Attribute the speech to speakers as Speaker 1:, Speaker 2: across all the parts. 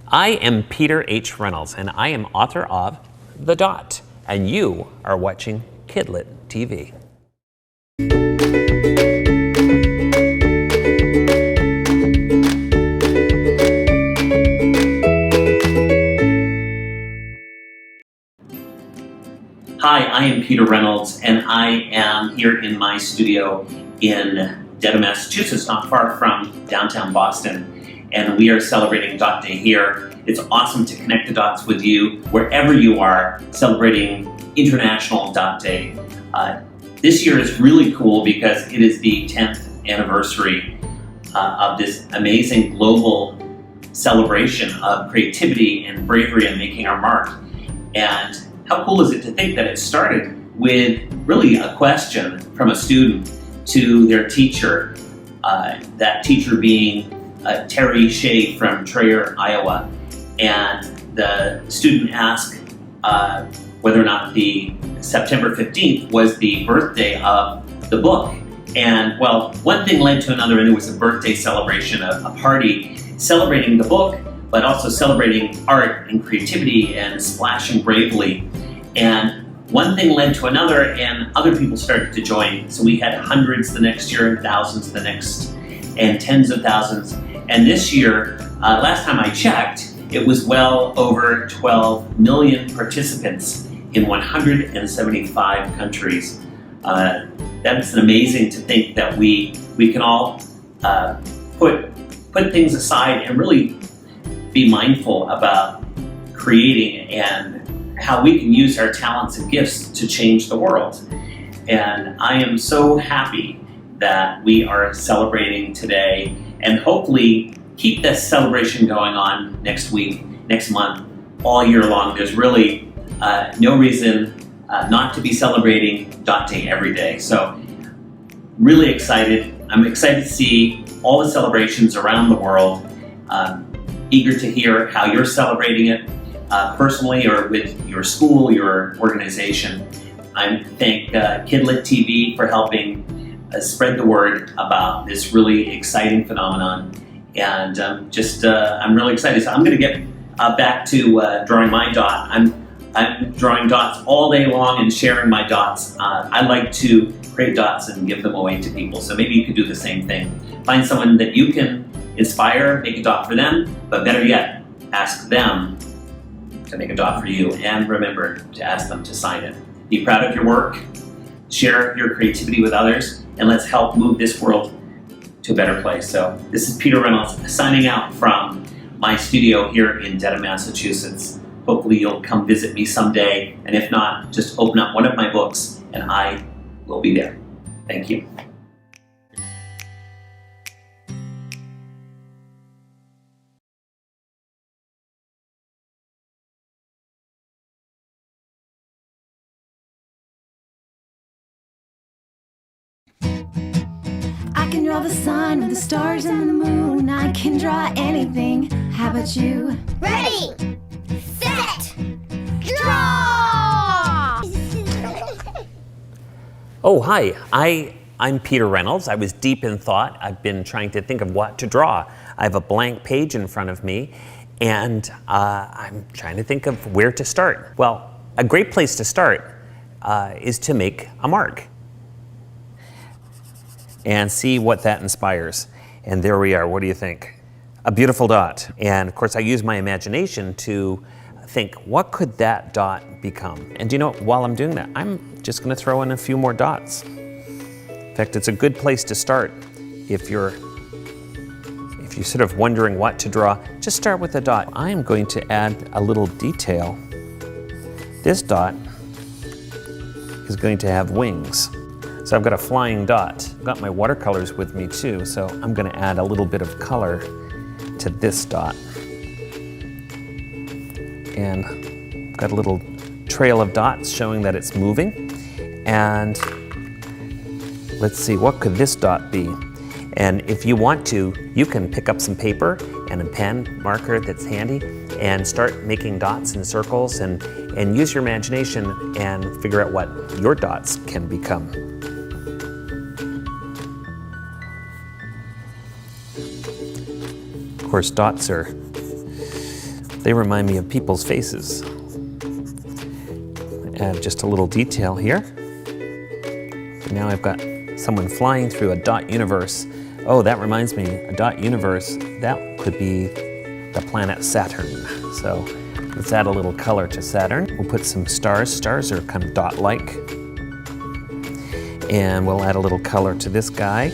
Speaker 1: I am Peter H. Reynolds, and I am author of The Dot, and you are watching KidLit TV. Hi, I am Peter Reynolds, and I am here in my studio in Dedham, Massachusetts, not far from downtown Boston. And we are celebrating Dot Day here. It's awesome to connect the dots with you wherever you are, celebrating International Dot Day. This year is really cool because it is the 10th anniversary of this amazing global celebration of creativity and bravery and making our mark. And how cool is it to think that it started with really a question from a student to their teacher, that teacher being Terry Shay from Traer, Iowa. And the student asked whether or not the September 15th was the birthday of the book. And well, one thing led to another, and it was a birthday celebration, a party celebrating the book, but also celebrating art and creativity and splashing bravely. And one thing led to another, and other people started to join. So we had hundreds the next year, and thousands the next, and tens of thousands. And this year, last time I checked, it was well over 12 million participants in 175 countries. That's amazing to think that we can all put things aside and really be mindful about creating and how we can use our talents and gifts to change the world. And I am so happy that we are celebrating today, and hopefully keep this celebration going on next week, next month, all year long. There's really no reason not to be celebrating Dot Day every day. So really excited. I'm excited to see all the celebrations around the world. Eager to hear how you're celebrating it personally or with your school, your organization. I thank KidLit TV for helping spread the word about this really exciting phenomenon. And I'm really excited. So I'm going to get back to drawing my dot. I'm drawing dots all day long and sharing my dots. I like to create dots and give them away to people. So maybe you could do the same thing. Find someone that you can inspire, make a dot for them, but better yet, ask them to make a dot for you, and remember to ask them to sign it. Be proud of your work, share your creativity with others, and let's help move this world to a better place. So this is Peter Reynolds signing out from my studio here in Dedham, Massachusetts. Hopefully you'll come visit me someday, and if not, just open up one of my books and I will be there. Thank you.
Speaker 2: I can draw the sun with the stars and the moon. I can draw anything. How about you?
Speaker 3: Ready, set, draw!
Speaker 1: Oh, hi. I'm Peter Reynolds. I was deep in thought. I've been trying to think of what to draw. I have a blank page in front of me, and I'm trying to think of where to start. Well, a great place to start is to make a mark and see what that inspires. And there we are. What do you think? A beautiful dot. And of course, I use my imagination to think, what could that dot become? And do you know, while I'm doing that, I'm just gonna throw in a few more dots. In fact, it's a good place to start. If you're sort of wondering what to draw, just start with a dot. I am going to add a little detail. This dot is going to have wings. So I've got a flying dot. I've got my watercolors with me too, so I'm gonna add a little bit of color to this dot. And I've got a little trail of dots showing that it's moving. And let's see, what could this dot be? And if you want to, you can pick up some paper and a pen, marker that's handy, and start making dots and circles and use your imagination and figure out what your dots can become. Of course, dots are
Speaker 4: They remind me of people's faces. Add just a little detail here. And now I've got someone flying through a dot universe. Oh, that reminds me, a dot universe, that could be the planet Saturn. So let's add a little color to Saturn. We'll put some stars. Stars are kind of dot-like. And we'll add a little color to this guy.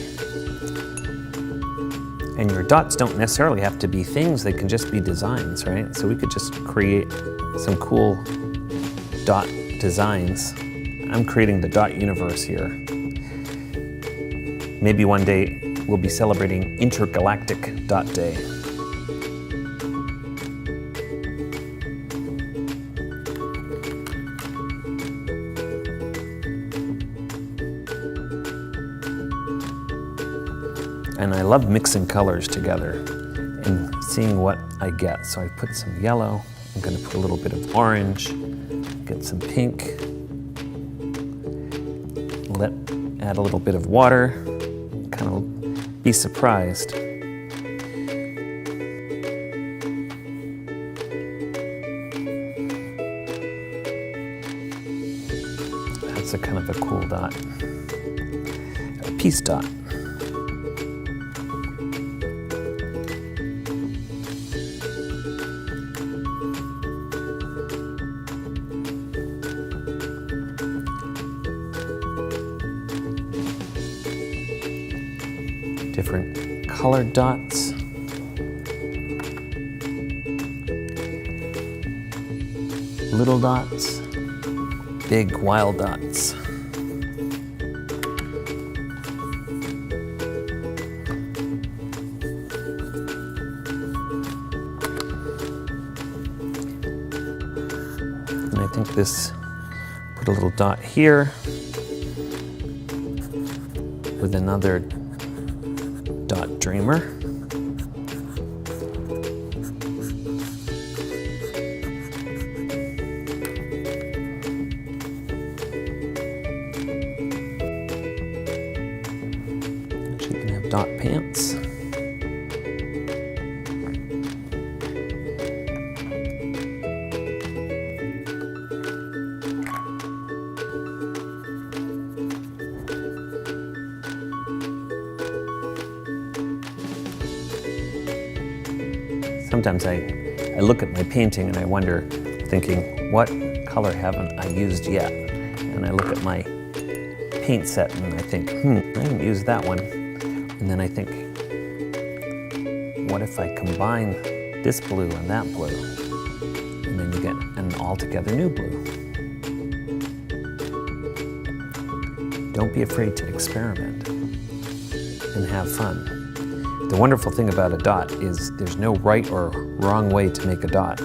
Speaker 4: And your dots don't necessarily have to be things, they can just be designs, right? So we could just create some cool dot designs. I'm creating the dot universe here. Maybe one day we'll be celebrating Intergalactic Dot Day. And I love mixing colors together and seeing what I get. So I put some yellow, I'm going to put a little bit of orange, get some pink, add a little bit of water, kind of be surprised. That's a kind of a cool dot, a peace dot. Different colored dots. Little dots, big wild dots. And I think this, put a little dot here with another dot dreamer. She can have dot pants. Sometimes I look at my painting and I wonder, thinking, what color haven't I used yet? And I look at my paint set and I think, I haven't used that one. And then I think, what if I combine this blue and that blue? And then you get an altogether new blue. Don't be afraid to experiment and have fun. The wonderful thing about a dot is there's no right or wrong way to make a dot.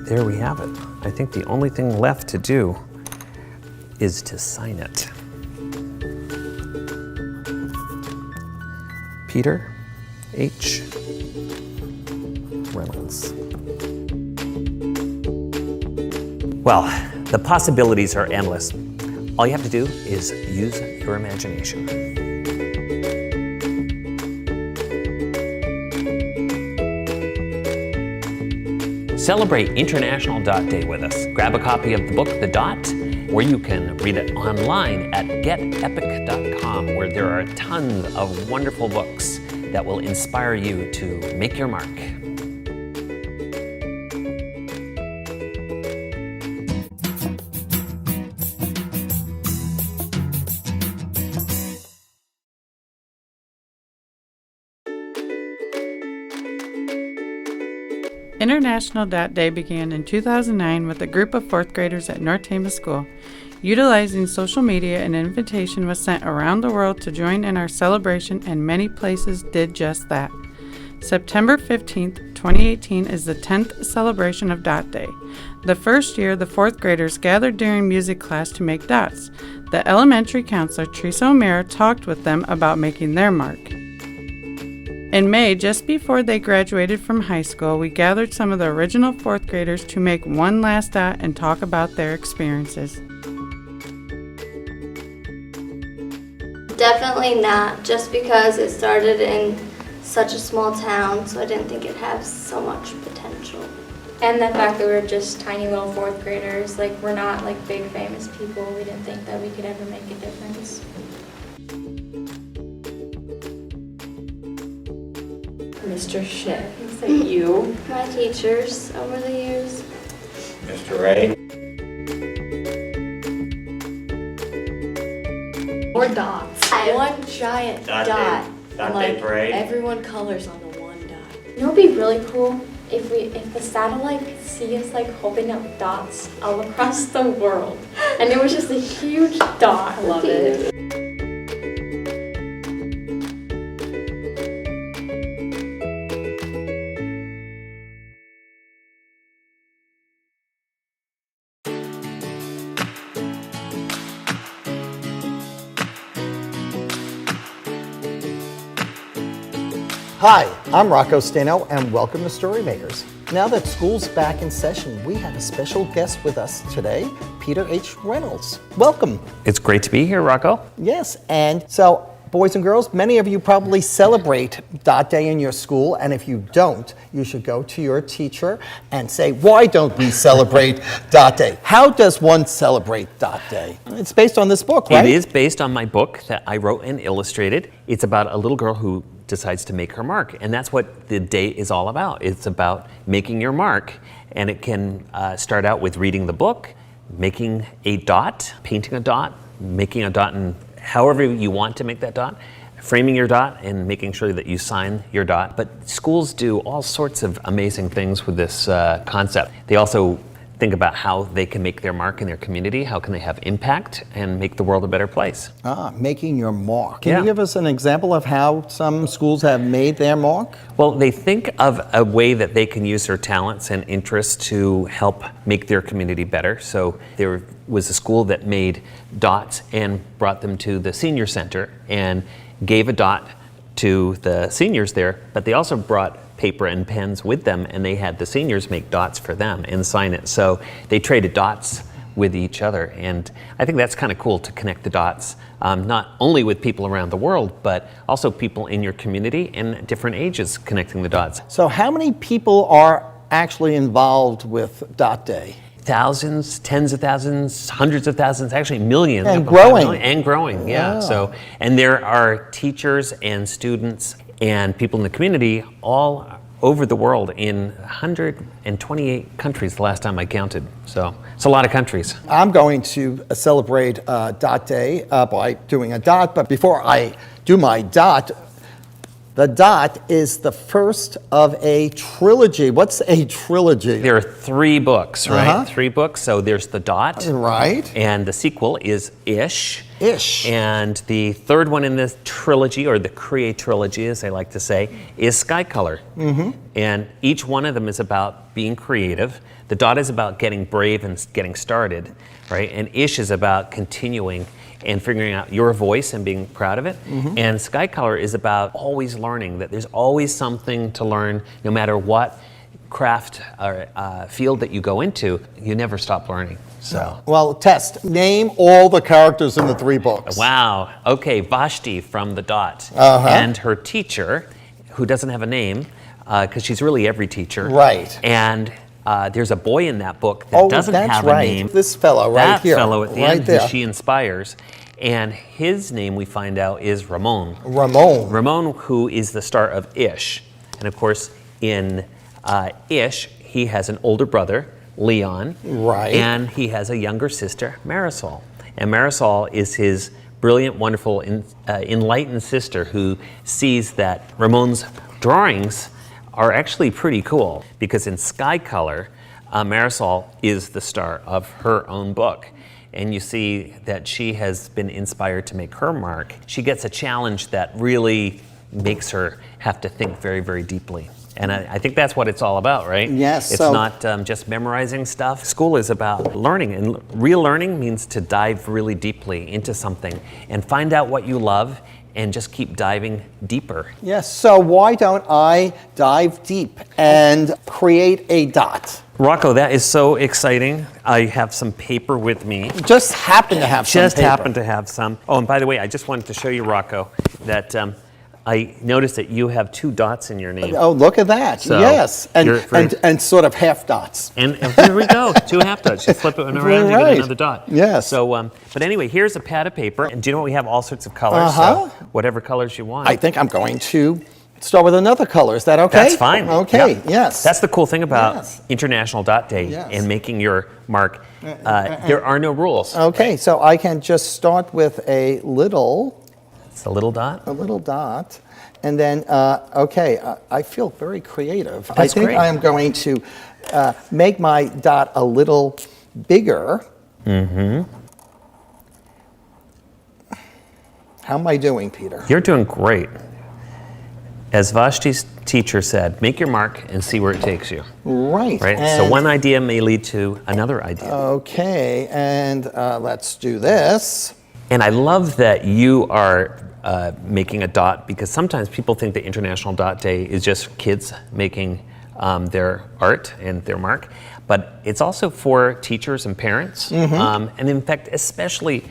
Speaker 4: There we have it. I think the only thing left to do is to sign it. Peter H. Reynolds. Well, the possibilities are endless. All you have to do is use your imagination. Celebrate International Dot Day with us. Grab a copy of the book, The Dot, or you can read it online at getepic.com, where there are tons of wonderful books that will inspire you to make your mark.
Speaker 5: International Dot Day began in 2009 with a group of 4th graders at North Tama School. Utilizing social media, an invitation was sent around the world to join in our celebration, and many places did just that. September 15th, 2018 is the 10th celebration of Dot Day. The first year, the 4th graders gathered during music class to make dots. The elementary counselor, Teresa O'Meara, talked with them about making their mark. In May, just before they graduated from high school, we gathered some of the original 4th graders to make one last dot and talk about their experiences.
Speaker 6: Definitely not, just because it started in such a small town, so I didn't think it had so much potential.
Speaker 7: And the fact that we're just tiny little 4th graders, like we're not like big famous people, we didn't think that we could ever make a difference.
Speaker 8: Mr. Shay, is that you?
Speaker 6: My teachers over the years.
Speaker 9: Mr. Ray.
Speaker 8: More dots. One giant dot.
Speaker 9: Dot
Speaker 8: And
Speaker 9: Day
Speaker 8: like
Speaker 9: parade.
Speaker 8: everyone colors on the one dot.
Speaker 7: You know what would be really cool? If the satellite could see us like holding up dots all across the world. And it was just a huge dot.
Speaker 8: I love it.
Speaker 10: Hi, I'm Rocco Stano and welcome to StoryMakers. Now that school's back in session, we have a special guest with us today, Peter H. Reynolds. Welcome.
Speaker 4: It's great to be here, Rocco.
Speaker 10: Yes, and so boys and girls, many of you probably celebrate Dot Day in your school, and if you don't, you should go to your teacher and say, why don't we celebrate Dot Day? How does one celebrate Dot Day? It's based on this book, right?
Speaker 4: It is based on my book that I wrote and illustrated. It's about a little girl who decides to make her mark, and that's what the day is all about. It's about making your mark, and it can start out with reading the book, making a dot, painting a dot, making a dot in however you want to make that dot, framing your dot, and making sure that you sign your dot. But schools do all sorts of amazing things with this concept. They also think about how they can make their mark in their community, how can they have impact and make the world a better place.
Speaker 10: Making your mark. Can
Speaker 4: Yeah.
Speaker 10: you give us an example of how some schools have made their mark?
Speaker 4: Well, they think of a way that they can use their talents and interests to help make their community better. So there was a school that made dots and brought them to the senior center and gave a dot to the seniors there, but they also brought paper and pens with them, and they had the seniors make dots for them and sign it. So they traded dots with each other, and I think that's kind of cool to connect the dots, not only with people around the world, but also people in your community and different ages connecting the dots.
Speaker 10: So how many people are actually involved with Dot Day?
Speaker 4: Thousands, tens of thousands, hundreds of thousands, actually millions.
Speaker 10: And
Speaker 4: up to
Speaker 10: growing.
Speaker 4: 5 million, and growing, yeah. So, and there are teachers and students and people in the community all over the world in 128 countries the last time I counted. So it's a lot of countries.
Speaker 10: I'm going to celebrate Dot Day by doing a dot, but before I do my dot, the dot is the first of a trilogy. What's a trilogy?
Speaker 4: There are 3 books, right?
Speaker 10: Uh-huh.
Speaker 4: 3 books. So there's the dot.
Speaker 10: Right.
Speaker 4: And the sequel is Ish.
Speaker 10: Ish.
Speaker 4: And the third one in this trilogy, or the Create trilogy, as I like to say, is Sky Color. Mm-hmm. And each one of them is about being creative. The dot is about getting brave and getting started, right? And Ish is about continuing and figuring out your voice and being proud of it. Mm-hmm. And Sky Color is about always learning, that there's always something to learn, no matter what craft or field that you go into, you never stop learning. So.
Speaker 10: Well, test. Name all the characters in the 3 books.
Speaker 4: Wow. Okay, Vashti from the dot.
Speaker 10: Uh-huh.
Speaker 4: And her teacher, who doesn't have a name, because she's really every teacher.
Speaker 10: Right.
Speaker 4: And there's a boy in that book that doesn't have a name.
Speaker 10: This fellow right here.
Speaker 4: That fellow at the
Speaker 10: right
Speaker 4: end
Speaker 10: there.
Speaker 4: who she inspires. And his name, we find out, is Ramon.
Speaker 10: Ramon.
Speaker 4: Ramon, who is the star of Ish. And of course, in Ish, he has an older brother, Leon.
Speaker 10: Right.
Speaker 4: And he has a younger sister, Marisol. And Marisol is his brilliant, wonderful, enlightened sister who sees that Ramon's drawings are actually pretty cool, because in Sky Color, Marisol is the star of her own book. And you see that she has been inspired to make her mark. She gets a challenge that really makes her have to think very, very deeply. And I think that's what it's all about, right?
Speaker 10: Yes,
Speaker 4: It's
Speaker 10: so-
Speaker 4: not just memorizing stuff. School is about learning, and real learning means to dive really deeply into something and find out what you love and just keep diving deeper.
Speaker 10: Yes, so why don't I dive deep and create a dot?
Speaker 4: Rocco, that is so exciting. I have some paper with me.
Speaker 10: Just happen to have some
Speaker 4: Just
Speaker 10: paper.
Speaker 4: happen to have some. Oh, and by the way, I just wanted to show you, Rocco, that I noticed that you have 2 dots in your name.
Speaker 10: Oh, look at that.
Speaker 4: So,
Speaker 10: yes.
Speaker 4: you're very-
Speaker 10: And sort of half dots.
Speaker 4: And here we go, 2 half dots. You flip it around, you
Speaker 10: Right.
Speaker 4: get another dot.
Speaker 10: Yes.
Speaker 4: So, but anyway, here's a pad of paper. And do you know what? We have all sorts of colors.
Speaker 10: Uh-huh.
Speaker 4: So whatever colors you want.
Speaker 10: I think I'm going to start with another color. Is that okay?
Speaker 4: That's fine.
Speaker 10: Okay,
Speaker 4: Yep.
Speaker 10: yes.
Speaker 4: That's the cool thing about
Speaker 10: Yes.
Speaker 4: International Dot Day
Speaker 10: Yes.
Speaker 4: and making your mark. There are no rules.
Speaker 10: Okay, so I can just start with a little
Speaker 4: It's a little dot.
Speaker 10: dot. And then, I feel very creative. I
Speaker 4: That's
Speaker 10: think
Speaker 4: great.
Speaker 10: I am going to make my dot a little bigger.
Speaker 4: Mm-hmm.
Speaker 10: How am I doing, Peter?
Speaker 4: You're doing great. As Vashti's teacher said, make your mark and see where it takes you.
Speaker 10: Right.
Speaker 4: Right? So
Speaker 10: and-
Speaker 4: one idea may lead to another idea.
Speaker 10: Okay, and let's do this.
Speaker 4: And I love that you are making a dot, because sometimes people think that International Dot Day is just kids making their art and their mark, but it's also for teachers and parents, and in fact, especially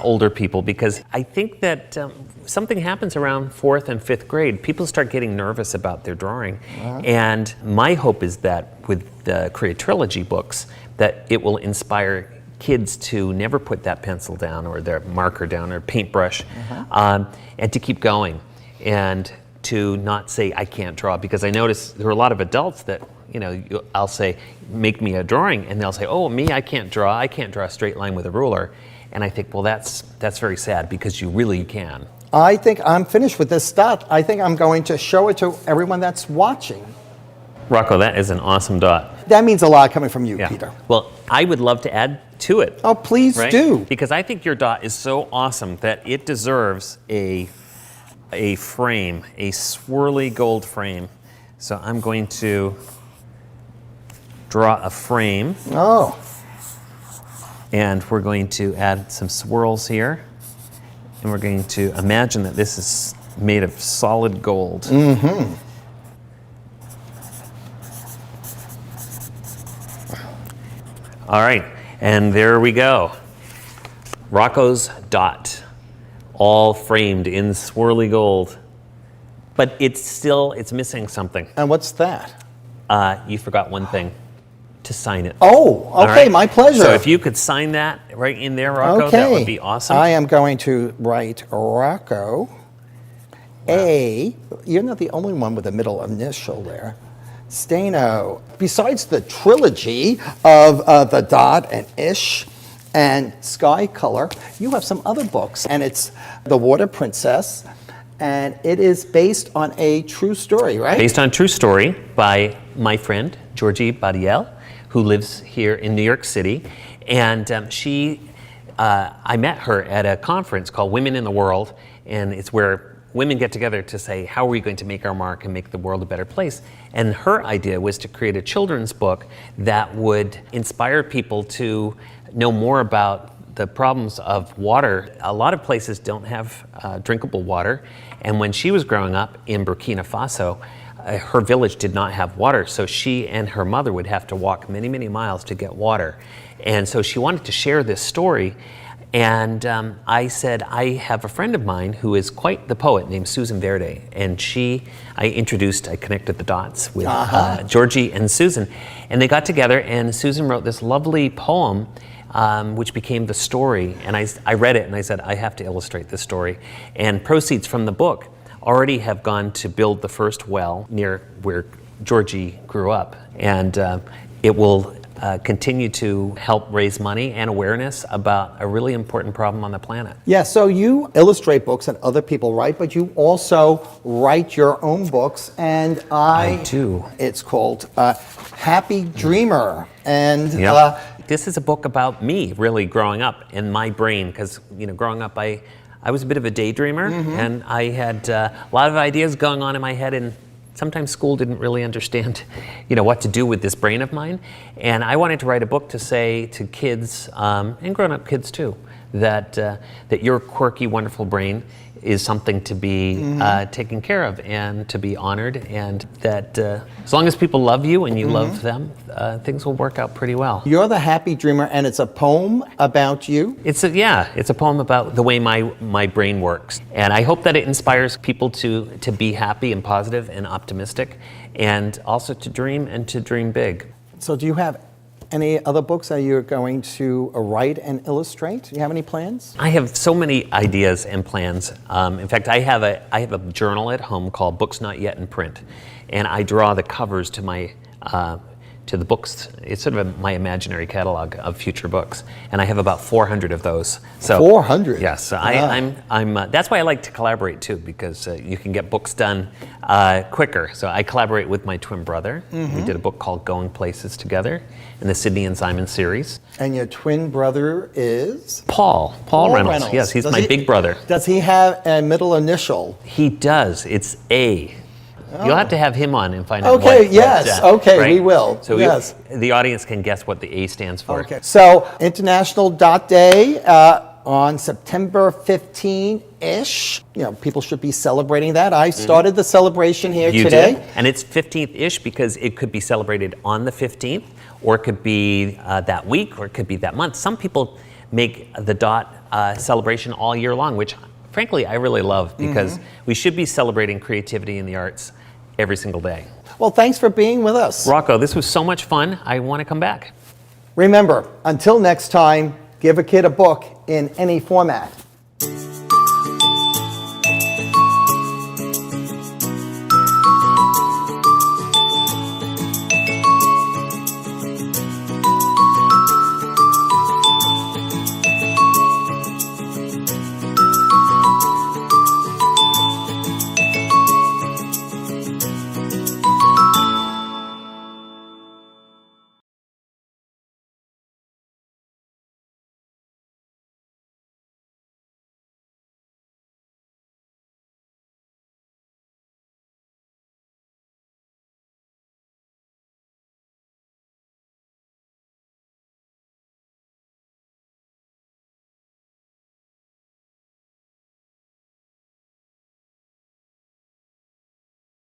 Speaker 4: older people, because I think that something happens around 4th and 5th grade. People start getting nervous about their drawing, and my hope is that with the Create Trilogy books, that it will inspire kids to never put that pencil down or their marker down or paintbrush, and to keep going, and to not say, I can't draw, because I notice there are a lot of adults that, I'll say, make me a drawing, and they'll say, oh, me, I can't draw a straight line with a ruler. And I think, well, that's very sad, because you really can.
Speaker 10: I think I'm finished with this dot. I think I'm going to show it to everyone that's watching.
Speaker 4: Rocco, that is an awesome dot.
Speaker 10: That means a lot coming from you, Peter.
Speaker 4: Well, I would love to add to it.
Speaker 10: Oh, please
Speaker 4: right?
Speaker 10: do.
Speaker 4: Because I think your dot is so awesome that it deserves a frame, a swirly gold frame. So I'm going to draw a frame.
Speaker 10: Oh.
Speaker 4: And we're going to add some swirls here. And we're going to imagine that this is made of solid gold.
Speaker 10: Mm-hmm.
Speaker 4: All right, and there we go. Rocco's dot, all framed in swirly gold. But it's missing something.
Speaker 10: And what's that?
Speaker 4: You forgot one thing, to sign it.
Speaker 10: Oh,
Speaker 4: All
Speaker 10: okay,
Speaker 4: right?
Speaker 10: my pleasure.
Speaker 4: So if you could sign that right in there, Rocco,
Speaker 10: Okay.
Speaker 4: that would be awesome.
Speaker 10: I am going to write Rocco. You're not the only one with a middle initial there. Stano. Besides the trilogy of the Dot and Ish and Sky Color, you have some other books, and it's The Water Princess, and it is based on a true story, right?
Speaker 4: Based on a true story by my friend, Georgie Badiel, who lives here in New York City. And I met her at a conference called Women in the World, and it's where women get together to say, how are we going to make our mark and make the world a better place? And her idea was to create a children's book that would inspire people to know more about the problems of water. A lot of places don't have drinkable water. And when she was growing up in Burkina Faso, her village did not have water. So she and her mother would have to walk many, many miles to get water. And so she wanted to share this story. And I said, I have a friend of mine who is quite the poet named Susan Verde. And I connected the dots with Georgie and Susan. And they got together, and Susan wrote this lovely poem, which became the story. And I read it, and I said, I have to illustrate this story. And proceeds from the book already have gone to build the first well near where Georgie grew up. And it will continue to help raise money and awareness about a really important problem on the planet.
Speaker 10: Yeah, so you illustrate books and other people write, but you also write your own books, and
Speaker 4: I do.
Speaker 10: It's called Happy Dreamer. And
Speaker 4: this is a book about me really growing up in my brain, because growing up I was a bit of a daydreamer, and I had a lot of ideas going on in my head, and sometimes school didn't really understand, what to do with this brain of mine. And I wanted to write a book to say to kids, and grown-up kids too, that your quirky, wonderful brain is something to be taken care of and to be honored, and that as long as people love you and you love them, things will work out pretty well.
Speaker 10: You're the happy dreamer, and it's a poem about you?
Speaker 4: It's a poem about the way my brain works. And I hope that it inspires people to be happy and positive and optimistic, and also to dream and to dream big.
Speaker 10: So do you have any other books that you're going to write and illustrate? Do you have any plans?
Speaker 4: I have so many ideas and plans. In fact, I have a journal at home called Books Not Yet in Print, and I draw the covers to the books. It's sort of my imaginary catalog of future books, and I have about 400 of those. So
Speaker 10: 400?
Speaker 4: Yes, so I'm. That's why I like to collaborate too, because you can get books done quicker. So I collaborate with my twin brother. We did a book called Going Places together in the Sydney and Simon series.
Speaker 10: And your twin brother is?
Speaker 4: Paul Reynolds. Yes, he's my big brother.
Speaker 10: Does he have a middle initial?
Speaker 4: He does. It's A. You'll have to have him on and find out
Speaker 10: Okay,
Speaker 4: what,
Speaker 10: yes, we will.
Speaker 4: So
Speaker 10: yes.
Speaker 4: The audience can guess what the A stands for.
Speaker 10: Okay. So International Dot Day on September 15-ish. People should be celebrating that. I started the celebration here today.
Speaker 4: You did, and it's 15th-ish because it could be celebrated on the 15th, or it could be that week, or it could be that month. Some people make the dot celebration all year long, which frankly I really love, because we should be celebrating creativity in the arts every single day.
Speaker 10: Well, thanks for being with us.
Speaker 4: Rocco, this was so much fun. I want to come back.
Speaker 10: Remember, until next time, give a kid a book in any format.